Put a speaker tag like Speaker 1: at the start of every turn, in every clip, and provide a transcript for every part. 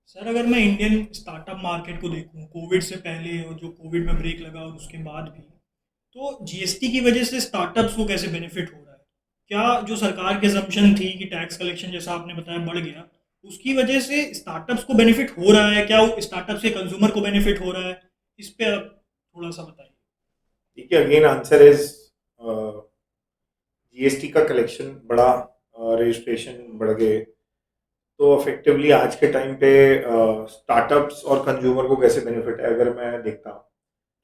Speaker 1: Sir, अगर मैं Indian startup market को देखूं कोविड से पहले और जो कोविड में ब्रेक लगा और उसके बाद भी, तो जीएसटी की वजह से स्टार्टअप्स को कैसे बेनिफिट हो रहा है? क्या जो सरकार की असम्पशन थी कि टैक्स कलेक्शन जैसा आपने बताया बढ़ गया, उसकी वजह से स्टार्टअप्स को बेनिफिट हो रहा है? क्या वो स्टार्टअप से कंज्यूमर को बेनिफिट हो रहा है? इस पे आप थोड़ा सा बताइए।
Speaker 2: देखिए, अगेन आंसर इज जीएसटी का कलेक्शन बढ़ा, रजिस्ट्रेशन बढ़ गए। तो अफेक्टिवली आज के टाइम पे स्टार्टअप्स और कंज्यूमर को कैसे बेनिफिट है अगर मैं देखता हूँ,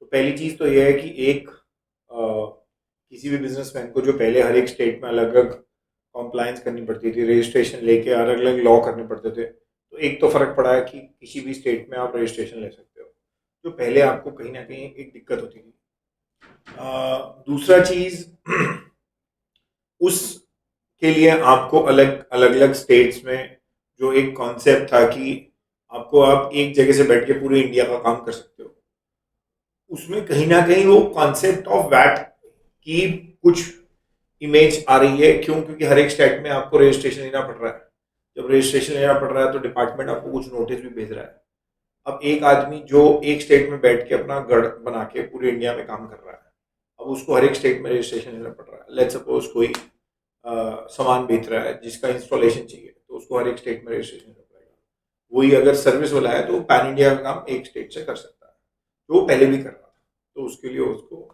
Speaker 2: तो पहली चीज़ तो ये है कि एक किसी भी बिजनेसमैन को जो पहले हर एक स्टेट में अलग अलग कॉम्प्लायंस करनी पड़ती थी, रजिस्ट्रेशन लेके अलग अलग लॉ करने पड़ते थे, तो एक तो फर्क पड़ा है कि किसी भी स्टेट में आप रजिस्ट्रेशन ले सकते हो, जो पहले आपको कहीं ना कहीं एक दिक्कत होती थी। दूसरा चीज उसके लिए आपको अलग अलग अलग स्टेट्स में जो एक कॉन्सेप्ट था कि आपको आप एक जगह से बैठ के पूरे इंडिया का काम कर सकते हो, उसमें कहीं ना कहीं वो कॉन्सेप्ट ऑफ वैट की कुछ इमेज आ रही है। क्यों? क्योंकि हर एक स्टेट में आपको रजिस्ट्रेशन लेना पड़ रहा है। जब रजिस्ट्रेशन लेना पड़ रहा है तो डिपार्टमेंट आपको कुछ नोटिस भी भेज रहा है। अब एक आदमी जो एक स्टेट में बैठ के अपना गढ़ बना के पूरे इंडिया में काम कर रहा है, अब उसको हर एक स्टेट में रजिस्ट्रेशन लेना पड़ रहा है। लेट्स सपोज कोई सामान बेच रहा है जिसका इंस्टॉलेशन चाहिए, तो उसको हर एक स्टेट में रजिस्ट्रेशन लेना पड़ेगा। वही अगर सर्विस वाला है तो पैन इंडिया का काम एक स्टेट से कर सकता है, जो वो पहले भी कर रहा था। तो उसके लिए उसको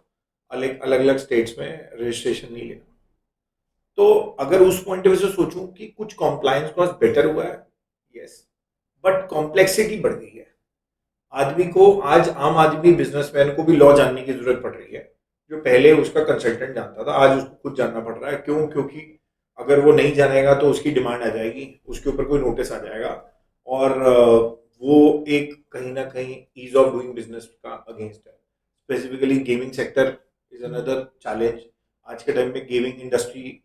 Speaker 2: अलग अलग अलग स्टेट्स में रजिस्ट्रेशन नहीं लेना। तो अगर उस पॉइंट ऑफ व्यू से सोचूं कि कुछ कॉम्प्लायंस कॉस्ट बेटर हुआ है, यस, बट कॉम्प्लेक्सिटी बढ़ गई है। आदमी को आज आम आदमी बिजनेसमैन को भी लॉ जानने की जरूरत पड़ रही है। जो पहले उसका कंसल्टेंट जानता था, आज उसको खुद जानना पड़ रहा है। क्यों? क्योंकि अगर वो नहीं जानेगा तो उसकी डिमांड आ जाएगी, उसके ऊपर कोई नोटिस आ जाएगा, और वो एक कहीं ना कहीं ईज ऑफ डूइंग बिजनेस का अगेंस्ट है। Specifically gaming sector is another challenge. आज के टाइम में गेमिंग इंडस्ट्री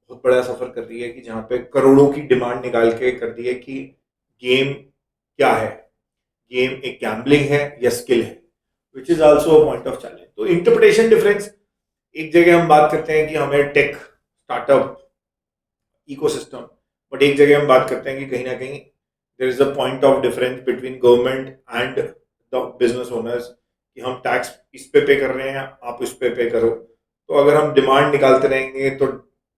Speaker 2: बहुत बड़ा सफर कर रही है कि जहाँ पे करोड़ों की डिमांड निकाल के कर दी है कि गेम क्या है, गेम एक गैम्बलिंग है या स्किल है, which is also a point of challenge. तो इंटरप्रिटेशन डिफरेंस, एक जगह हम बात करते हैं कि हमें टेक स्टार्टअप इकोसिस्टम, बट एक जगह हम बात करते हैं कि कहीं ना कहीं there is a point of difference between government and the business owners, कि हम टैक्स इस पे कर रहे हैं, आप इस पे करो। तो अगर हम डिमांड निकालते रहेंगे तो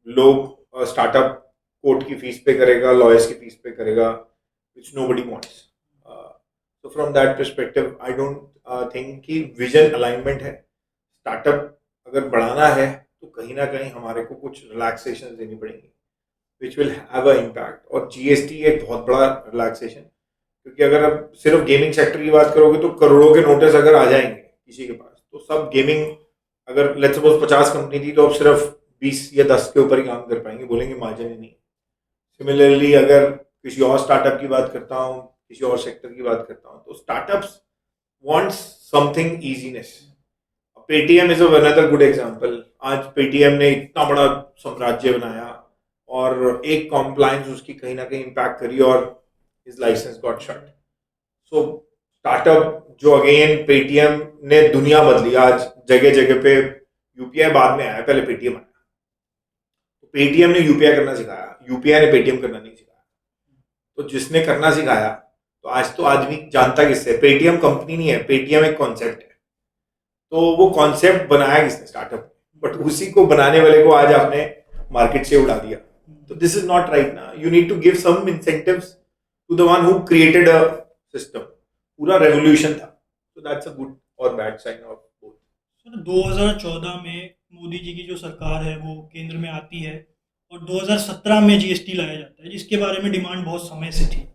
Speaker 2: लोग, स्टार्टअप कोर्ट की फीस पे करेगा, लॉयर्स की फीस पे करेगा, विच नो बडी वॉन्ट्स। तो from that perspective I don't think कि विजन अलाइनमेंट है। स्टार्टअप अगर बढ़ाना है तो कहीं ना कहीं हमारे को कुछ रिलैक्सेशन देनी पड़ेंगी, which will have a impact. और जीएसटी एक बहुत बड़ा रिलैक्सेशन, क्योंकि अगर आप सिर्फ गेमिंग सेक्टर की बात करोगे तो करोड़ों के नोटिस अगर आ जाएंगे किसी के पास, तो सब गेमिंग, अगर लेट्स सपोज 50 कंपनी थी तो अब सिर्फ 20 या 10 के ऊपर ही काम कर पाएंगे, बोलेंगे मार्जिन ही नहीं। सिमिलरली अगर किसी और स्टार्टअप की बात करता हूँ, किसी और सेक्टर की बात करता हूँ, तो startups wants something easiness. Paytm is another good example. आज पेटीएम ने इतना बड़ा साम्राज्य बनाया और एक कॉम्प्लायंस उसकी कहीं ना कहीं इम्पैक्ट करी और हिज लाइसेंस गॉट शट। सो स्टार्टअप जो अगेन पेटीएम ने दुनिया बदली। आज जगह जगह पे यूपीआई बाद में आया, पहले पेटीएम आया। तो पेटीएम ने यूपीआई करना सिखाया, यूपीआई ने पेटीएम करना नहीं सिखाया। तो जिसने करना सिखाया, तो आज तो आदमी जानता किससे? पेटीएम कंपनी नहीं है, पेटीएम एक कॉन्सेप्ट है। तो वो कॉन्सेप्ट बनाया किसने? स्टार्टअप। बट उसी को बनाने वाले को आज आपने मार्केट से उड़ा दिया। तो दिस इज नॉट राइट ना। You need to give some incentives to the one who created a system. पूरा रेवोल्यूशन था। तो दैट्स अ गुड और bad sign of both.
Speaker 1: Sir, 2014 में मोदी जी की जो सरकार है वो केंद्र में आती है और 2017 में जीएसटी लाया जाता है, जिसके बारे में डिमांड बहुत समय से थी।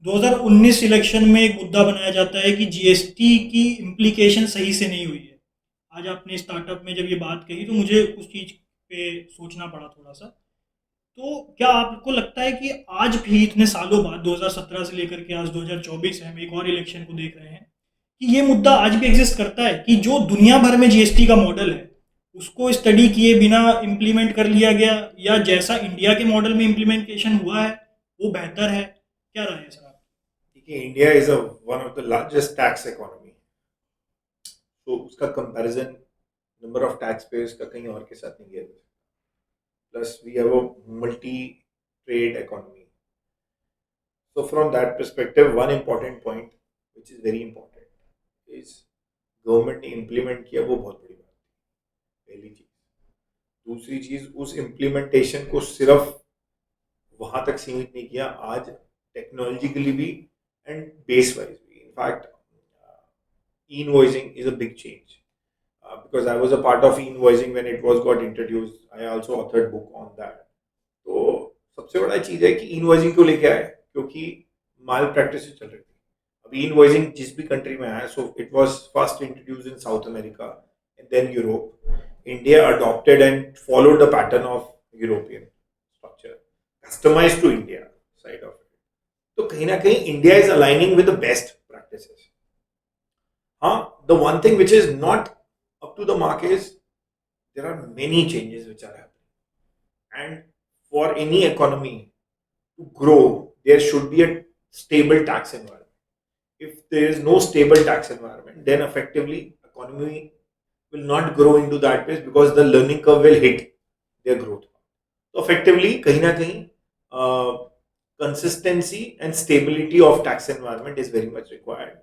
Speaker 1: 2019 इलेक्शन में एक मुद्दा बनाया जाता है कि जीएसटी की इम्प्लीकेशन सही से नहीं हुई है। आज आपने स्टार्टअप में जब ये बात कही तो मुझे उस चीज़ पे सोचना पड़ा थोड़ा सा। तो क्या आपको लगता है कि आज भी इतने सालों बाद 2017 से लेकर के आज 2024 है, हम एक और इलेक्शन को देख रहे हैं, कि ये मुद्दा आज भी एग्जिस्ट करता है कि जो दुनिया भर में जीएसटी का मॉडल है उसको स्टडी किए बिना इम्प्लीमेंट कर लिया गया, या जैसा इंडिया के मॉडल में इम्प्लीमेंटेशन हुआ है वो बेहतर है? क्या राय है सर आप?
Speaker 2: देखिए, India is a one of the largest tax economy. तो उसका comparison number of tax payers का कहीं और के साथ नहीं किया जा सकता। Plus we have a multi trade economy. So from that perspective, one important point, which is very important, is government ने इम्प्लीमेंट किया, वो बहुत बड़ी बात है, पहली चीज. दूसरी चीज, उस इम्प्लीमेंटेशन को सिर्फ वहां तक सीमित नहीं किया, आज टेक्नोलॉजिकली भी एंड बेस वाइज भी. In fact e-invoicing is a big change, because I was a part of e-invoicing when it was got introduced. I also authored book on that. तो सबसे बड़ा चीज है कि इनवॉइसिंग क्यों लेके आए, क्योंकि माल प्रैक्टिस चल रही थी. अभी इनवॉइसिंग जिस भी कंट्री में आया, so it was first introduced in South America and then Europe. India adopted and followed the pattern of European structure, customised to India side of it. तो कहीं ना कहीं India is aligning with the best practices. हाँ, the one thing which is not up to the mark is there are many changes which are happening, and for any economy to grow, there should be a stable tax environment. If there is no stable tax environment, then effectively economy will not grow into that pace, because the learning curve will hit their growth. So effectively, kahin na kahin, consistency and stability of tax environment is very much required.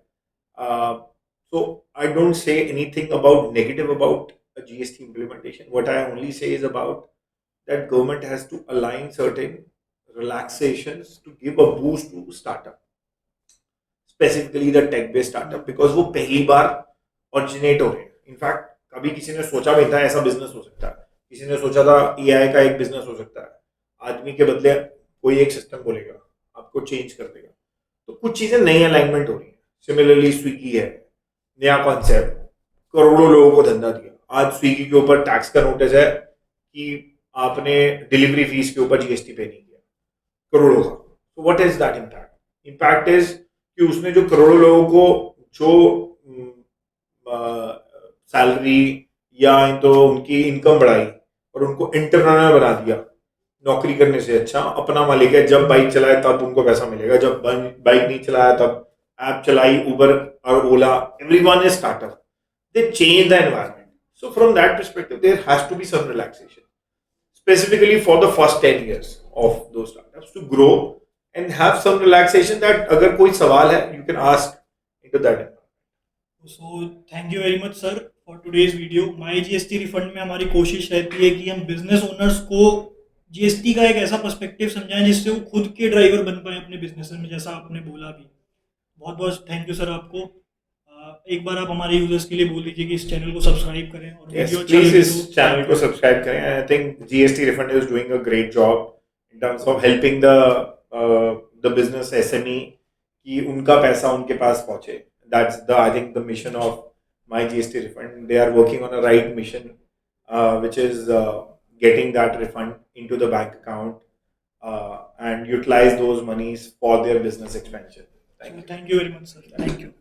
Speaker 2: So I don't say anything about negative about a GST implementation. What I only say is about that government has to align certain relaxations to give a boost to startup, specifically the tech-based startup, because वो पहली बार originate हो रहे हैं. In fact कभी किसी ने सोचा भी था ऐसा बिजनेस हो सकता है, किसी ने सोचा था AI का एक बिजनेस हो सकता है, आदमी के बदले कोई एक सिस्टम बोलेगा, आपको चेंज कर देगा. तो कुछ चीजें नई अलाइनमेंट हो रही है. सिमिलरली स्विगी है, नया कॉन्सेप्ट, करोड़ों लोगों को धंधा दिया. आज स्विगी के ऊपर टैक्स का नोटिस है कि आपने डिलीवरी फीस के ऊपर जीएसटी पे नहीं किया, करोड़ों का. तो what is that impact? Impact is कि उसने जो करोड़ों लोगों को जो सैलरी या तो उनकी इनकम बढ़ाई और उनको एंटरप्रेन्योर बना दिया. नौकरी करने से अच्छा अपना मालिक है, जब बाइक चलाए तब उनको पैसा मिलेगा, जब बाइक नहीं चलाया तब ऐप चलाई, उबर और ओला, everyone is startup. They change the environment. So from that perspective, there has to be some relaxation, specifically for the first 10 years of those startups to grow and have some relaxation that अगर कोई सवाल है, you can ask into that environment.
Speaker 1: So thank you very much sir for today's video. My GST refund में हमारी कोशिश रहती है कि हम बिजनेस ओनर्स को जीएसटी का एक ऐसा पर्सपेक्टिव समझाएं जिससे वो खुद के ड्राइवर बन पाए अपने बिजनेस में, जैसा आपने बोला भी. बहुत बहुत थैंक यू सर आपको. एक बार आप हमारे यूजर्स के लिए बोल दीजिए कि इस चैनल को सब्सक्राइब करें और
Speaker 2: Yes,
Speaker 1: वीडियो
Speaker 2: please
Speaker 1: अच्छा
Speaker 2: इस चैनल को सब्सक्राइब करें. I think GST refund is doing a great job in terms of helping the business SME कि उनका पैसा उनके पास पहुंचे. That's the, I think, the mission of my GST refund. They are working on a right mission, which is getting that refund into the bank account and utilize those monies for their business expansion. Thank you.
Speaker 1: Thank you very much sir. Thank you.